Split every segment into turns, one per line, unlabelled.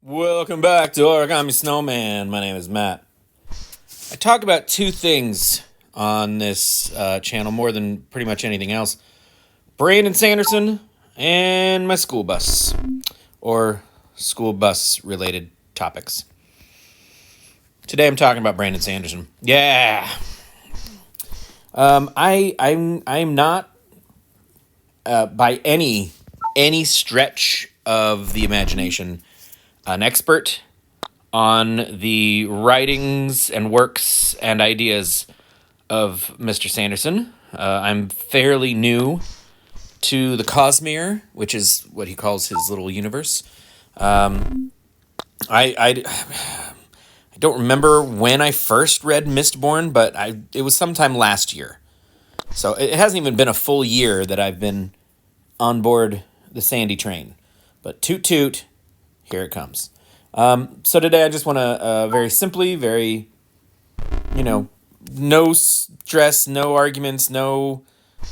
Welcome back to Origami Snowman. My name is Matt. I talk about two things on this channel more than pretty much anything else: Brandon Sanderson and my school bus, or school bus related topics. Today I'm talking about Brandon Sanderson. Yeah. I'm not by any stretch of the imagination an expert on the writings and works and ideas of Mr. Sanderson. I'm fairly new to the Cosmere, which is what he calls his little universe. I don't remember when I first read Mistborn, but it was sometime last year. So it hasn't even been a full year that I've been on board the Sandy train. But toot toot, here it comes. So today I just want to very simply, no stress, no arguments, no,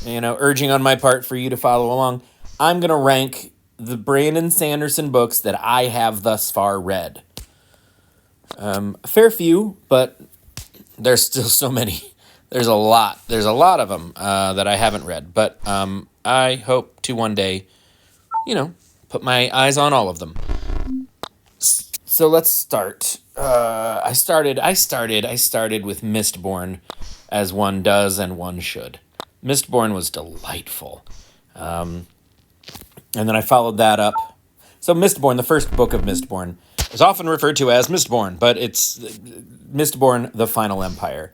urging on my part for you to follow along. I'm going to rank the Brandon Sanderson books that I have thus far read. A fair few, but there's still so many. There's a lot. There's a lot of them that I haven't read, but I hope to one day, put my eyes on all of them. So let's start. I started with Mistborn, as one does and one should. Mistborn was delightful, and then I followed that up. So Mistborn, the first book of Mistborn, is often referred to as Mistborn, but it's Mistborn: The Final Empire.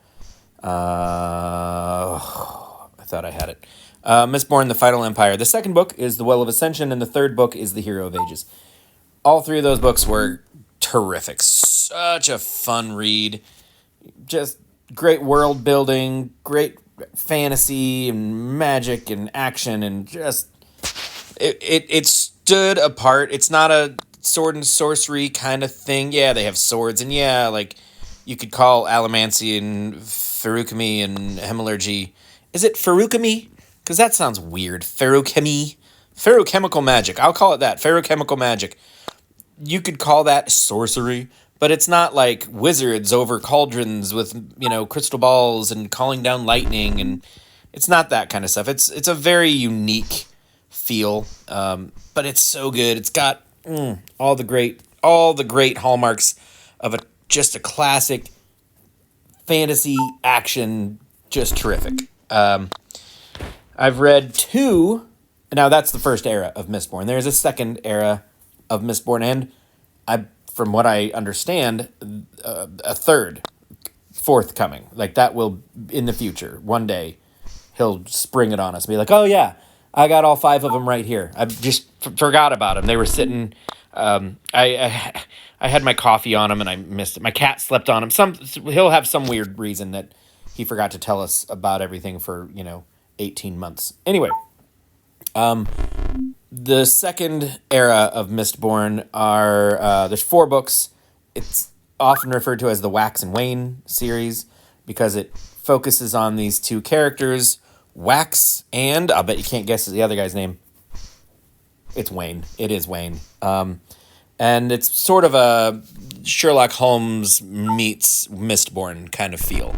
I thought I had it. Mistborn: The Final Empire. The second book is The Well of Ascension, and the third book is The Hero of Ages. All three of those books were terrific. Such a fun read. Just great world building, great fantasy and magic and action, and just it stood apart. It's not a sword and sorcery kind of thing. Yeah, they have swords, and yeah, like you could call Allomancy and Ferukami and Hemalurgy. Is it Ferukami? Because that sounds weird. Ferukami? Feruchemical magic. I'll call it that. Feruchemical magic. You could call that sorcery, but it's not like wizards over cauldrons with, crystal balls and calling down lightning, and it's not that kind of stuff. It's a very unique feel, but it's so good. It's got all the great hallmarks of just a classic fantasy action, just terrific. I've read two. Now that's the first era of Mistborn. There's a second era of Mistborn, and from what I understand, a third forthcoming. Like that will in the future. One day, he'll spring it on us and be like, "Oh yeah, I got all 5 of them right here. I just forgot about them. They were sitting. I had my coffee on them and I missed it. My cat slept on them. He'll have some weird reason that he forgot to tell us about everything for 18 months. Anyway, the second era of Mistborn there's 4 books. It's often referred to as the Wax and Wayne series because it focuses on these 2 characters, Wax and, I'll bet you can't guess the other guy's name. It's Wayne. It is Wayne. And it's sort of a Sherlock Holmes meets Mistborn kind of feel.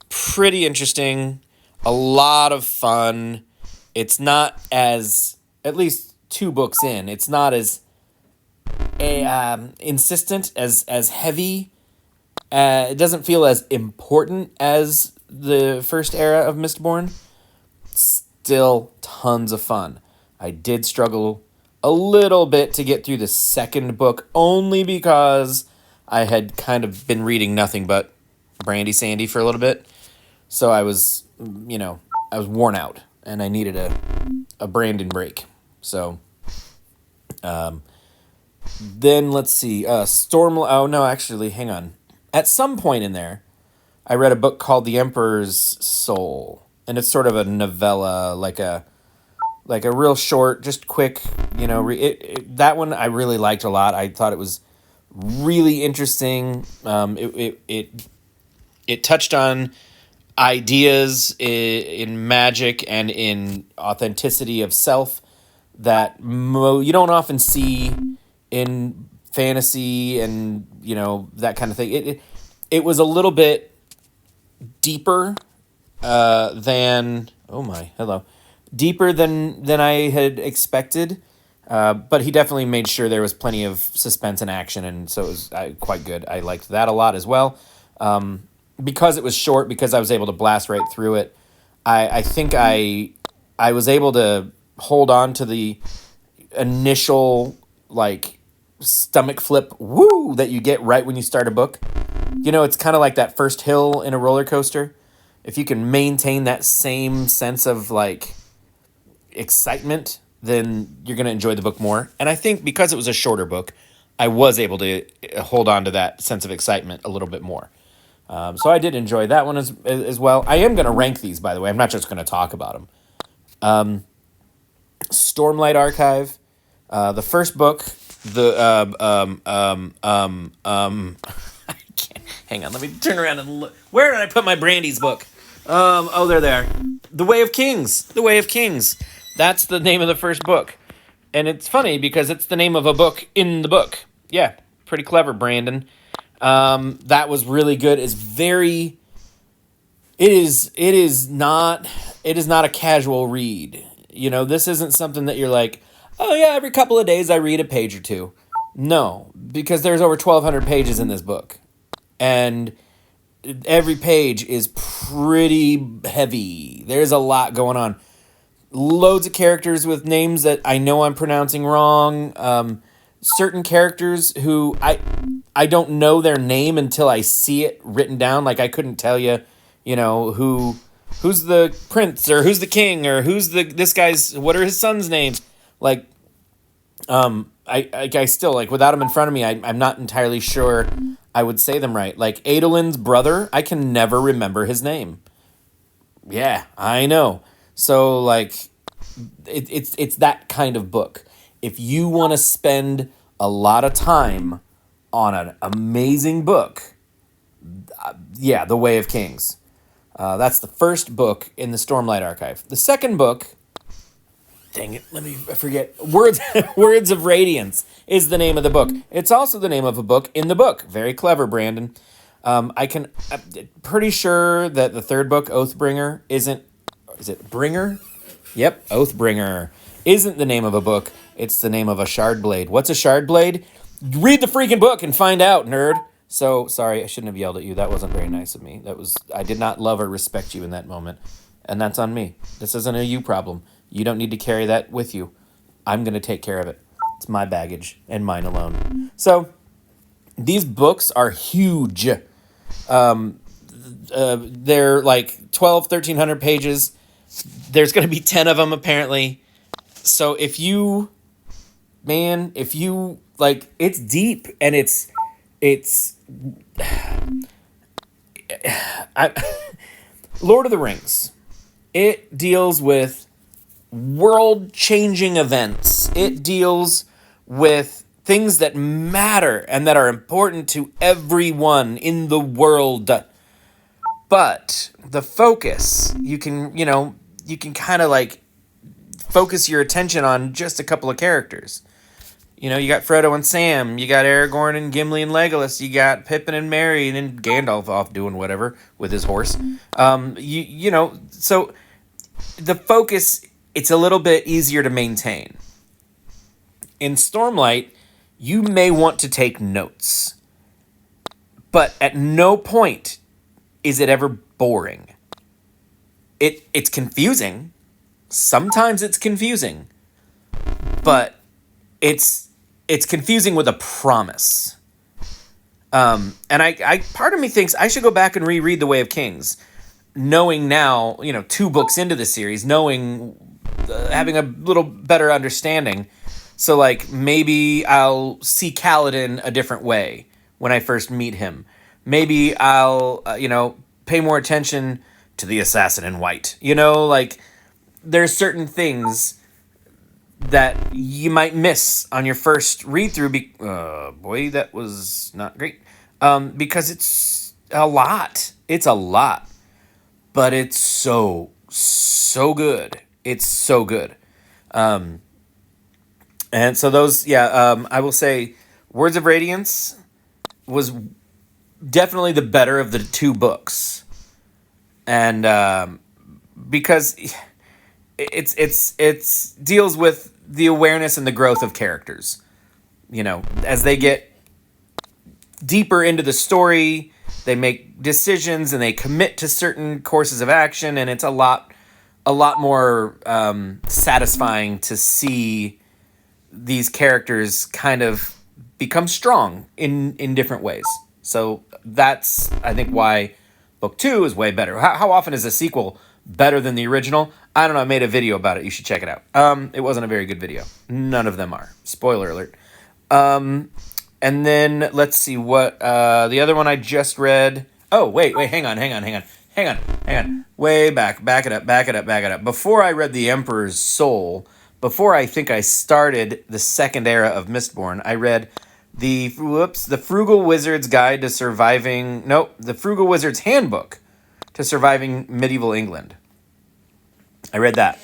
Pretty interesting. A lot of fun. It's not as, at least 2 books in, it's not as insistent, as heavy. It doesn't feel as important as the first era of Mistborn. Still tons of fun. I did struggle a little bit to get through the second book, only because I had kind of been reading nothing but Brandy Sandy for a little bit. So I was worn out, and I needed a Brandon break. So, then let's see, oh no, actually, hang on. At some point in there, I read a book called The Emperor's Soul, and it's sort of a novella, like a real short, just quick, that one I really liked a lot. I thought it was really interesting. It touched on ideas in magic and in authenticity of self that you don't often see in fantasy and, that kind of thing. It was a little bit deeper than, oh my, hello, deeper than I had expected. But he definitely made sure there was plenty of suspense and action, and so it was quite good. I liked that a lot as well. Because it was short, because I was able to blast right through it, I think I was able to hold on to the initial, like, stomach flip woo that you get right when you start a book. It's kind of like that first hill in a roller coaster. If you can maintain that same sense of, like, excitement, then you're going to enjoy the book more. And I think because it was a shorter book, I was able to hold on to that sense of excitement a little bit more. So I did enjoy that one as well. I am going to rank these, by the way. I'm not just going to talk about them. Stormlight Archive, the first book, I can't, hang on, let me turn around and look. Where did I put my Brandy's book? Oh, there they are. The Way of Kings. The Way of Kings. That's the name of the first book. And it's funny because it's the name of a book in the book. Yeah, pretty clever, Brandon. That was really good. It is not a casual read. This isn't something that you're like, oh yeah, every couple of days I read a page or two. No, because there's over 1,200 pages in this book. And every page is pretty heavy. There's a lot going on. Loads of characters with names that I know I'm pronouncing wrong. Certain characters who I don't know their name until I see it written down. Like, I couldn't tell you, who's the prince, or who's the king, or who's this guy's, what are his sons' names? Like, I still, like, without them in front of me, I'm not entirely sure I would say them right. Like, Adolin's brother, I can never remember his name. Yeah, I know. So, like, it's that kind of book. If you want to spend a lot of time on an amazing book, The Way of Kings. That's the first book in the Stormlight Archive. The second book, dang it, I forget. Words of Radiance is the name of the book. It's also the name of a book in the book. Very clever, Brandon. I'm pretty sure that the third book, Oathbringer, is it Bringer? Yep, Oathbringer isn't the name of a book. It's the name of a shard blade. What's a shard blade? Read the freaking book and find out, nerd. So, sorry, I shouldn't have yelled at you. That wasn't very nice of me. I did not love or respect you in that moment. And that's on me. This isn't a you problem. You don't need to carry that with you. I'm going to take care of it. It's my baggage and mine alone. So, these books are huge. They're like 1,300 pages. There's going to be 10 of them, apparently. So if you, like, it's deep, and it's Lord of the Rings. It deals with world-changing events. It deals with things that matter and that are important to everyone in the world. But the focus, you can kind of, like, focus your attention on just a couple of characters. You got Frodo and Sam, you got Aragorn and Gimli and Legolas, you got Pippin and Merry, and then Gandalf off doing whatever with his horse. So the focus, it's a little bit easier to maintain. In Stormlight, you may want to take notes, but at no point is it ever boring. It's confusing. Sometimes it's confusing, but it's confusing with a promise. And I part of me thinks I should go back and reread The Way of Kings, knowing now, 2 books into the series, having a little better understanding. So, like, maybe I'll see Kaladin a different way when I first meet him. Maybe I'll, pay more attention to the assassin in white. Like, there's certain things that you might miss on your first read-through. Boy, that was not great. Because it's a lot. It's a lot. But it's so good. It's so good. And so those, I will say, Words of Radiance was definitely the better of the two books, and because it's deals with the awareness and the growth of characters. As they get deeper into the story, they make decisions and they commit to certain courses of action, and it's a lot more satisfying to see these characters kind of become strong in different ways. So that's, I think, why book 2 is way better. How often is a sequel better than the original? I don't know. I made a video about it. You should check it out. It wasn't a very good video. None of them are. Spoiler alert. And then let's see what the other one I just read. Oh, wait, hang on. Way back it up. Before I read The Emperor's Soul, before I think I started the second era of Mistborn, I read the Frugal Wizard's Guide to Surviving. Nope, the Frugal Wizard's Handbook to Surviving Medieval England. I read that.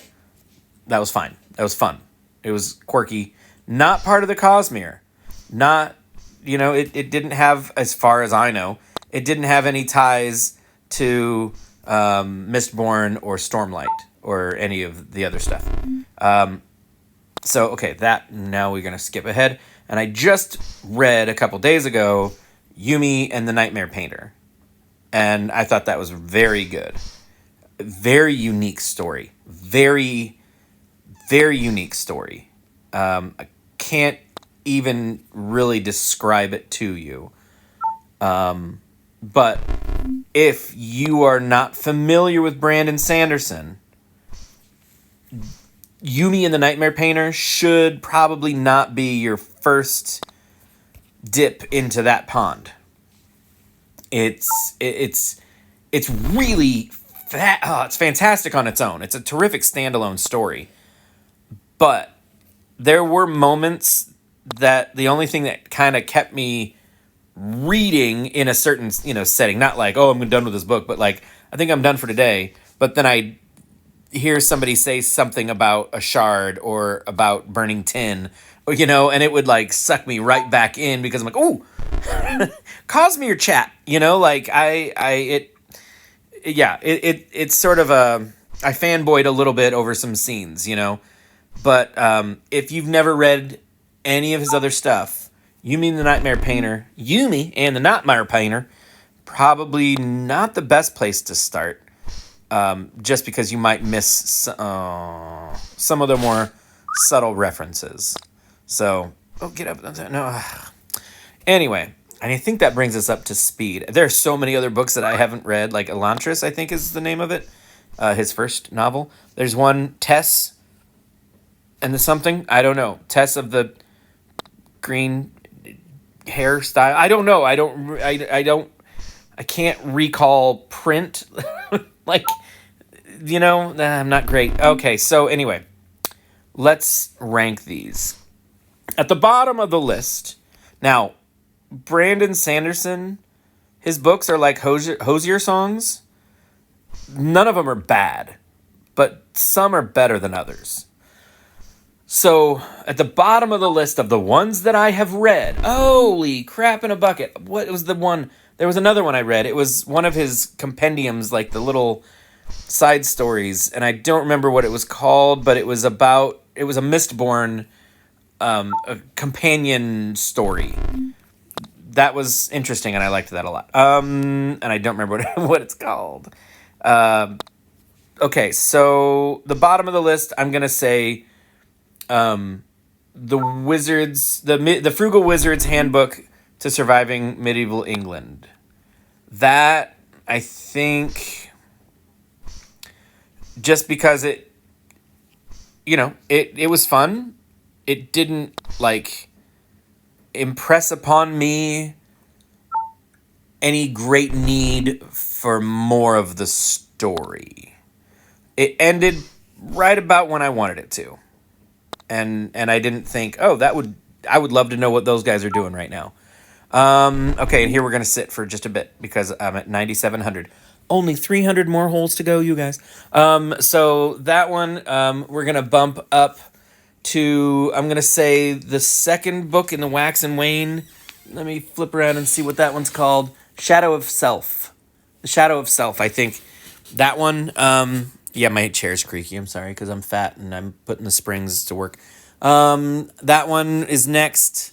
That was fine. That was fun. It was quirky. Not part of the Cosmere. Not, it didn't have, as far as I know, it didn't have any ties to Mistborn or Stormlight or any of the other stuff. Now we're going to skip ahead. And I just read a couple days ago Yumi and the Nightmare Painter. And I thought that was very good. Very unique story. Very, very unique story. I can't even really describe it to you. But if you are not familiar with Brandon Sanderson, Yumi and the Nightmare Painter should probably not be your first dip into that pond. It's really it's fantastic on its own. It's a terrific standalone story. But there were moments that the only thing that kind of kept me reading in a certain, setting, not like, oh, I'm done with this book, but like, I think I'm done for today. But then I hear somebody say something about a shard or about burning tin, and it would like suck me right back in because I'm like, oh, Cosmere chat, it's sort of I fanboyed a little bit over some scenes, but if you've never read any of his other stuff, Yumi and the Nightmare Painter, probably not the best place to start, just because you might miss some of the more subtle references. So, get up. No. Anyway, I think that brings us up to speed. There are so many other books that I haven't read, like Elantris, I think is the name of it, his first novel. There's one, Tess and the something, I don't know, Tess of the green hairstyle. I don't know. I can't recall print. I'm not great. Okay, so anyway, let's rank these. At the bottom of the list, now, Brandon Sanderson, his books are like Hosier songs. None of them are bad, but some are better than others. So, at the bottom of the list of the ones that I have read, holy crap in a bucket. What was the one? There was another one I read. It was one of his compendiums, like the little side stories, and I don't remember what it was called, but it was a Mistborn a companion story. That was interesting, and I liked that a lot. And I don't remember what it's called. Okay, so the bottom of the list, I'm gonna say, the Frugal Wizard's Handbook to Surviving Medieval England. That, I think, just because it was fun. It didn't, impress upon me any great need for more of the story. It ended right about when I wanted it to. And I didn't think, I would love to know what those guys are doing right now. Okay, and here we're going to sit for just a bit because I'm at 9,700. Only 300 more holes to go, you guys. So that one, we're going to bump up to, I'm going to say, the second book in the Wax and Wane. Let me flip around and see what that one's called. Shadow of Self. The Shadow of Self, I think. That one, yeah, my chair's creaky. I'm sorry, because I'm fat and I'm putting the springs to work. That one is next,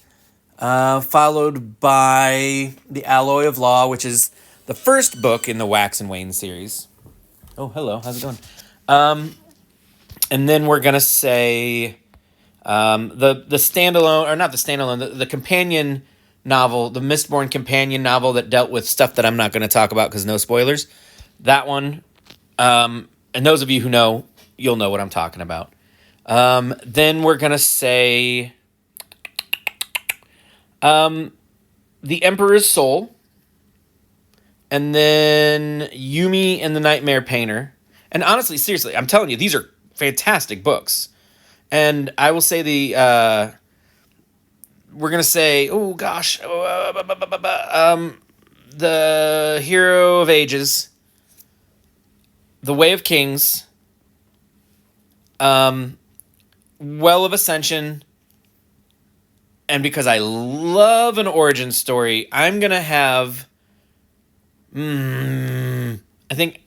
followed by The Alloy of Law, which is the first book in the Wax and Wane series. Oh, hello. How's it going? And then we're going to say the standalone, or not the standalone, the companion novel, the Mistborn companion novel that dealt with stuff that I'm not going to talk about because no spoilers. That one, and those of you who know, you'll know what I'm talking about. Then we're going to say The Emperor's Soul, and then Yumi and the Nightmare Painter. And honestly, seriously, I'm telling you, these are fantastic books. And I will say we're going to say, oh gosh, The Hero of Ages, The Way of Kings, Well of Ascension, and because I love an origin story, I'm going to have, I think,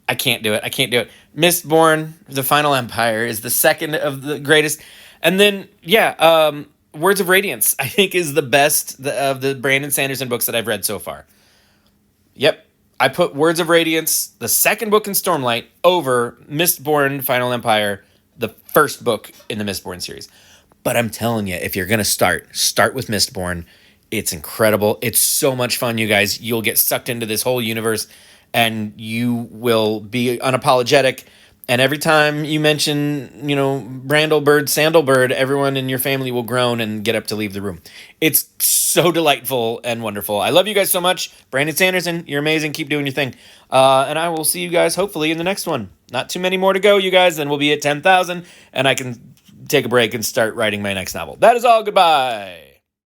I can't do it. Mistborn, The Final Empire is the second of the greatest. And then, Words of Radiance, I think, is the best of the Brandon Sanderson books that I've read so far. Yep. I put Words of Radiance, the second book in Stormlight, over Mistborn, Final Empire, the first book in the Mistborn series. But I'm telling you, if you're going to start with Mistborn. It's incredible. It's so much fun, you guys. You'll get sucked into this whole universe, and you will be unapologetic. And every time you mention, Brandlebird, Sandalbird, everyone in your family will groan and get up to leave the room. It's so delightful and wonderful. I love you guys so much. Brandon Sanderson, you're amazing. Keep doing your thing. And I will see you guys hopefully in the next one. Not too many more to go, you guys. Then we'll be at 10,000, and I can take a break and start writing my next novel. That is all. Goodbye.